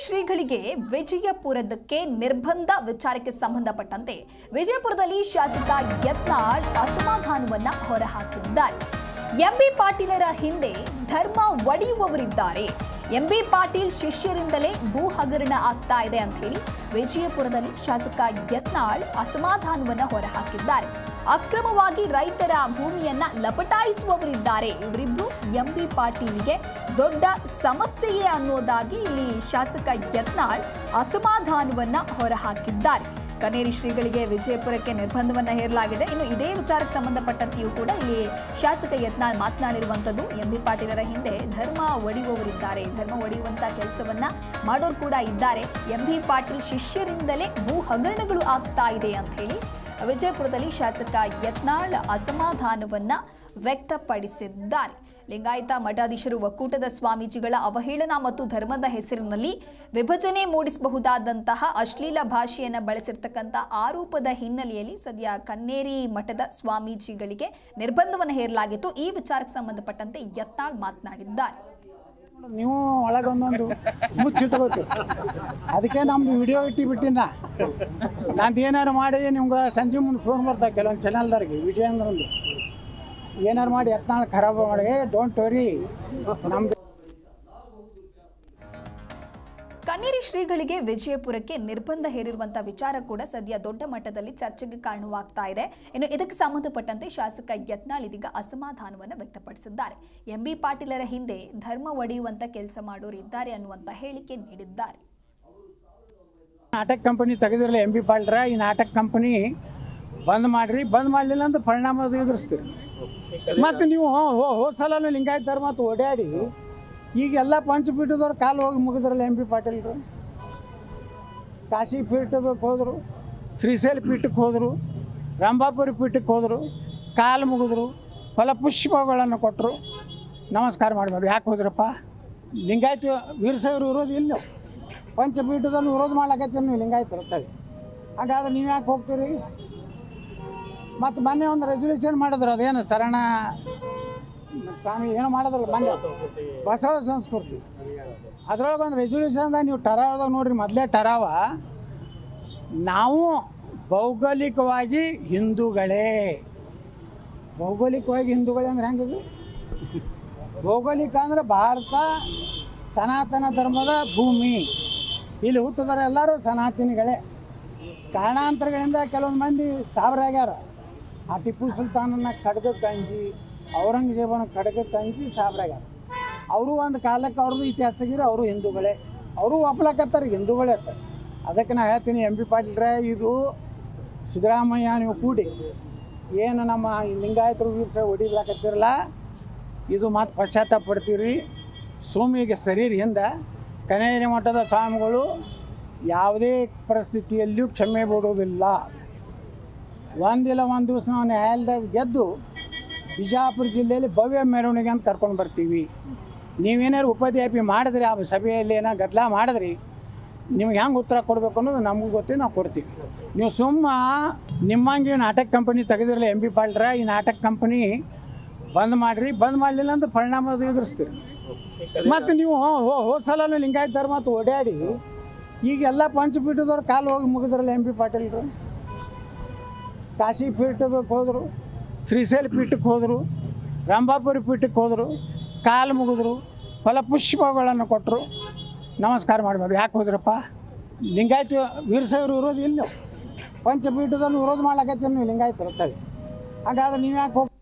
ಶ್ರೀಗಳಿಗೆ ವಿಜಯಪುರದಕ್ಕೆ ನಿರ್ಬಂಧ ವಿಚಾರಕ್ಕೆ ಸಂಬಂಧಪಟ್ಟಂತೆ ವಿಜಯಪುರದಲ್ಲಿ ಶಾಸಕ ಯತ್ನಾಳ್ ಅಸಮಾಧಾನವನ್ನ ಹೊರಹಾಕಿದ್ದಾರೆ. ಎಂಬಿ ಪಾಟೀಲರ ಹಿಂದೆ ಧರ್ಮ ಒಡೆಯುವವರಿದ್ದಾರೆ. ಎಂಬಿ ಪಾಟೀಲ್ ಶಿಷ್ಯರಿಂದಲೇ ಭೂ ಹಗರಣ ಆಗ್ತಾ ಇದೆ ಅಂತ ಹೇಳಿ ವಿಜಯಪುರದಲ್ಲಿ ಶಾಸಕ ಯತ್ನಾಳ್ ಅಸಮಾಧಾನವನ್ನ ಹೊರಹಾಕಿದ್ದಾರೆ. ಅಕ್ರಮವಾಗಿ ರೈತರ ಭೂಮಿಯನ್ನ ಲಪಟಾಯಿಸುವವರಿದ್ದಾರೆ. ಇವರಿಬ್ರು ಎಂಬಿ ಪಾಟೀಲ್ಗೆ ದೊಡ್ಡ ಸಮಸ್ಯೆಯೇ ಅನ್ನೋದಾಗಿ ಇಲ್ಲಿ ಶಾಸಕ ಯತ್ನಾಳ್ ಅಸಮಾಧಾನವನ್ನ ಹೊರಹಾಕಿದ್ದಾರೆ. ಕನೇರಿ ಶ್ರೀಗಳಿಗೆ ವಿಜಯಪುರಕ್ಕೆ ನಿರ್ಬಂಧವನ್ನ ಹೇರಲಾಗಿದೆ. ಇನ್ನು ಇದೇ ವಿಚಾರಕ್ಕೆ ಸಂಬಂಧಪಟ್ಟಂತೆಯೂ ಕೂಡ ಇಲ್ಲಿ ಶಾಸಕ ಯತ್ನಾಳ್ ಮಾತನಾಡಿರುವಂತದ್ದು, ಎಂಬಿ ಪಾಟೀಲರ ಹಿಂದೆ ಧರ್ಮ ಒಡೆಯುವವರಿದ್ದಾರೆ, ಧರ್ಮ ಒಡೆಯುವಂತ ಕೆಲಸವನ್ನ ಮಾಡೋರು ಕೂಡ ಇದ್ದಾರೆ. ಎಂಬಿ ಪಾಟೀಲ್ ಶಿಷ್ಯರಿಂದಲೇ ಭೂ ಹಗರಣಗಳು ಆಗ್ತಾ ಇದೆ ಅಂತ ಹೇಳಿ ವಿಜಯಪುರದಲ್ಲಿ ಶಾಸಕ ಯತ್ನಾಳ್ ಅಸಮಾಧಾನವನ್ನ ವ್ಯಕ್ತಪಡಿಸಿದ್ದಾರೆ. ಲಿಂಗಾಯತ ಮಠಾಧೀಶರು ಒಕ್ಕೂಟದ ಸ್ವಾಮೀಜಿಗಳ ಅವಹೇಳನ ಮತ್ತು ಧರ್ಮದ ಹೆಸರಿನಲ್ಲಿ ವಿಭಜನೆ ಮೂಡಿಸಬಹುದಾದಂತಹ ಅಶ್ಲೀಲ ಭಾಷೆಯನ್ನು ಬಳಸಿರ್ತಕ್ಕಂಥ ಆರೋಪದ ಹಿನ್ನೆಲೆಯಲ್ಲಿ ಸದ್ಯ ಕನ್ನೇರಿ ಮಠದ ಸ್ವಾಮೀಜಿಗಳಿಗೆ ನಿರ್ಬಂಧವನ್ನು ಹೇರಲಾಗಿತ್ತು. ಈ ವಿಚಾರಕ್ಕೆ ಸಂಬಂಧಪಟ್ಟಂತೆ ಯತ್ನಾಳ್ ಮಾತನಾಡಿದ್ದಾರೆ. ನೀವು ಒಳಗೊಂದೊಂದು ಮುಚ್ಚಿಟ್ಕೋತೀವಿ, ಅದಕ್ಕೆ ನಮ್ದು ವಿಡಿಯೋ ಇಟ್ಟಿಬಿಟ್ಟಿನ ನಂದು ಏನಾರು ಮಾಡಿ ನಿಮ್ಗೆ ಸಂಜೆ ಮುಂದೆ ಫೋನ್ ಬರ್ತಾವೆ ಕೆಲವೊಂದು ಚಾನಲ್ದವ್ರಿಗೆ, ವಿಜಯೇಂದ್ರಂದು ಏನಾರು ಮಾಡಿ ಯತ್ನಾಳ್ ಖರಾಬ್ ಮಾಡಿ ಡೋಂಟ್ ವರಿ ನಮ್ದು. ಕನ್ನೇರಿ ಶ್ರೀಗಳಿಗೆ ವಿಜಯಪುರಕ್ಕೆ ನಿರ್ಬಂಧ ಹೇರಿರುವಂತಹ ವಿಚಾರ ಕೂಡ ಸದ್ಯ ದೊಡ್ಡ ಮಟ್ಟದಲ್ಲಿ ಚರ್ಚೆಗೆ ಕಾರಣವಾಗ್ತಾ ಇದೆ. ಇನ್ನು ಇದಕ್ಕೆ ಸಂಬಂಧಪಟ್ಟಂತೆ ಶಾಸಕ ಯತ್ನಾಳ್ ಇದೀಗ ಅಸಮಾಧಾನವನ್ನು ವ್ಯಕ್ತಪಡಿಸಿದ್ದಾರೆ. ಎಂಬಿ ಪಾಟೀಲರ ಹಿಂದೆ ಧರ್ಮ ಒಡೆಯುವಂತ ಕೆಲಸ ಮಾಡೋರು ಇದ್ದಾರೆ ಅನ್ನುವಂತ ಹೇಳಿಕೆ ನೀಡಿದ್ದಾರೆ. ನಾಟಕ ಕಂಪನಿ ತೆಗೆದಿರಲಿ ಎಂಬಿ ಪಾಟೀಲರ, ಈ ನಾಟಕ ಕಂಪನಿ ಬಂದ್ ಮಾಡ್ರಿ, ಬಂದ್ ಮಾಡಲಿಲ್ಲ ಅಂದ್ರೆ ಪರಿಣಾಮ ಎದುರಿಸ್ತೀರಿ. ಮತ್ತು ನೀವು ಹೋದ ಸಲ ಲಿಂಗಾಯತ ಧರ್ಮ ಮತ್ತು ಓಡಾಡಿ ಈಗೆಲ್ಲ ಪಂಚಪೀಠದವ್ರು ಕಾಲು ಹೋಗಿ ಮುಗಿದ್ರಲ್ಲ ಎಂಬಿ ಪಾಟೀಲ್ರು. ಕಾಶಿ ಪೀಠದಕ್ಕೆ ಹೋದರು, ಶ್ರೀಶೈಲ ಪೀಠಕ್ಕೆ ಹೋದರು, ರಂಭಾಪುರಿ ಪೀಠಕ್ಕೆ ಹೋದರು, ಕಾಲು ಮುಗಿದ್ರು, ಫಲಪುಷ್ಪಗಳನ್ನು ಕೊಟ್ಟರು, ನಮಸ್ಕಾರ ಮಾಡ್ಬೋದು. ಯಾಕೆ ಹೋದ್ರಪ್ಪ? ಲಿಂಗಾಯತ ವೀರಶೈವರು ವಿರೋಧ ಇಲ್ಲ, ಪಂಚಪೀಠದಲ್ಲಿ ವಿರೋಧ ಮಾಡ್ಲಾಕತ್ತೀರಿ ನೀವು ಲಿಂಗಾಯತರು ಅಂತೇಳಿ. ಹಾಗಾದ್ರೆ ನೀವು ಯಾಕೆ ಹೋಗ್ತೀರಿ? ಮತ್ತು ಮೊನ್ನೆ ಒಂದು ರೆಸಲ್ಯೂಷನ್ ಮಾಡಿದ್ರು, ಅದೇನು ಶರಣ ಸ್ವಾಮಿ ಏನೋ ಮಾಡೋದ್ರಲ್ಲ ಮೊನ್ನೆ, ಬಸವ ಸಂಸ್ಕೃತಿ, ಅದ್ರೊಳಗೆ ಒಂದು ರೆಸಲ್ಯೂಷನ್ದಾಗ ನೀವು ಟರಾವದಾಗ ನೋಡ್ರಿ, ಮೊದಲೇ ಟರಾವ ನಾವು ಭೌಗೋಳಿಕವಾಗಿ ಹಿಂದೂಗಳೇ. ಭೌಗೋಳಿಕವಾಗಿ ಹಿಂದೂಗಳೇ ಅಂದ್ರೆ ಹೆಂಗಿದೆ? ಭೌಗೋಳಿಕ ಅಂದ್ರೆ ಭಾರತ ಸನಾತನ ಧರ್ಮದ ಭೂಮಿ, ಇಲ್ಲಿ ಹುಟ್ಟಿದವರು ಎಲ್ಲರೂ ಸನಾತನಿಗಳೇ. ಕಾರಣಾಂತರಗಳಿಂದ ಕೆಲವೊಂದು ಮಂದಿ ಸಾವಿರಾಗ್ಯಾರ. ಆ ಟಿಪ್ಪು ಸುಲ್ತಾನನ್ನ ಖಡ್ಗಕ್ಕೆ ಅಂಜಿ, ಔರಂಗಜೇಬನ ಖಡ್ಗಕ್ಕೆ ಅಂಜಿ ಸಾವಿರಾಗ್ಯಾರ. ಅವರು ಒಂದು ಕಾಲಕ್ಕೆ ಅವ್ರದ್ದು ಇತಿಹಾಸ ತೆಗೀರಿ, ಅವರು ಹಿಂದೂಗಳೇ, ಅವರು ಒಪ್ಲಕತ್ತಾರೆ, ಹಿಂದೂಗಳೇ ಇರ್ತಾರೆ. ಅದಕ್ಕೆ ನಾ ಹೇಳ್ತೀನಿ, ಎಂಬಿ ಪಾಟೀಲ್ರೆ, ಇದು ಸಿದ್ದರಾಮಯ್ಯ ನೀವು ಕೂಡಿ ಏನು ನಮ್ಮ ಲಿಂಗಾಯತರು ವೀರಸ ಹೊಡಿಲಾಕತ್ತಿರಲ್ಲ, ಇದು ಮತ್ತೆ ಪಶ್ಚಾತ್ತಾಪ ಪಡ್ತೀರಿ. ಸೋಮಿಗೆ ಶರೀರ ಹಿಂದೆ ಕನೇರಿ ಮಠದ ಸ್ವಾಮಿಗಳು ಯಾವುದೇ ಪರಿಸ್ಥಿತಿಯಲ್ಲಿಯೂ ಕ್ಷಮೆ ಬಿಡೋದಿಲ್ಲ. ಒಂದಿಲ್ಲ ಒಂದು ದಿವಸ ನಾವು ನ್ಯಾಯಾಲಯದಾಗ ಗೆದ್ದು ಬಿಜಾಪುರ ಜಿಲ್ಲೆಯಲ್ಲಿ ಭವ್ಯ ಮೆರವಣಿಗೆ ಅಂತ ಕರ್ಕೊಂಡು ಬರ್ತೀವಿ. ನೀವೇನಾರು ಉಪಧ್ಯಾಪಿ ಮಾಡಿದ್ರಿ, ಆ ಸಭೆಯಲ್ಲಿ ಏನೋ ಗದ್ದಲ ಮಾಡಿದ್ರಿ, ನಿಮ್ಗೆ ಹೆಂಗೆ ಉತ್ತರ ಕೊಡಬೇಕು ಅನ್ನೋದು ನಮಗೂ ಗೊತ್ತಿದೆ, ನಾವು ಕೊಡ್ತೀವಿ. ನೀವು ನಿಮ್ಮಂಗೆ ನಾಟಕ ಕಂಪನಿ ತೆಗೆದಿರಲಿ ಎಂಬಿ ಪಾಟೀಲರ, ಈ ನಾಟಕ ಕಂಪನಿ ಬಂದ್ ಮಾಡಿರಿ, ಬಂದ್ ಮಾಡಲಿಲ್ಲ ಅಂದ್ರೆ ಪರಿಣಾಮ ಎದುರಿಸ್ತೀರಿ. ಮತ್ತು ನೀವು ಹೋದ ಸಲ ಲಿಂಗಾಯತ ಧರ್ಮ ಮತ್ತು ಓಡಾಡಿ ಈಗೆಲ್ಲ ಪಂಚಪೀಠದವ್ರು ಕಾಲು ಹೋಗಿ ಮುಗಿದ್ರಲ್ಲ ಎಂಬಿ ಪಾಟೀಲ್ರು. ಕಾಶಿ ಪೀಠದಕ್ಕೆ ಹೋದರು, ಶ್ರೀಶೈಲ ಪೀಠಕ್ಕೆ ಹೋದರು, ರಂಭಾಪುರಿ ಪೀಠಕ್ಕೆ ಹೋದರು, ಕಾಲು ಮುಗಿದ್ರು, ಫಲಪುಷ್ಪಗಳನ್ನು ಕೊಟ್ಟರು, ನಮಸ್ಕಾರ ಮಾಡ್ಬೋದು. ಯಾಕೆ ಹೋದ್ರಪ್ಪ? ಲಿಂಗಾಯತ ವೀರಶೈವರು ವಿರೋಧ ಇಲ್ಲ, ಪಂಚಪೀಠದಲ್ಲಿ ವಿರೋಧ ಮಾಡ್ಲಾಕತ್ತೀರಿ ನೀವು ಲಿಂಗಾಯತರು ಅಂತೇಳಿ. ಹಾಗಾದ್ರೆ ನೀವು ಯಾಕೆ ಹೋಗಿ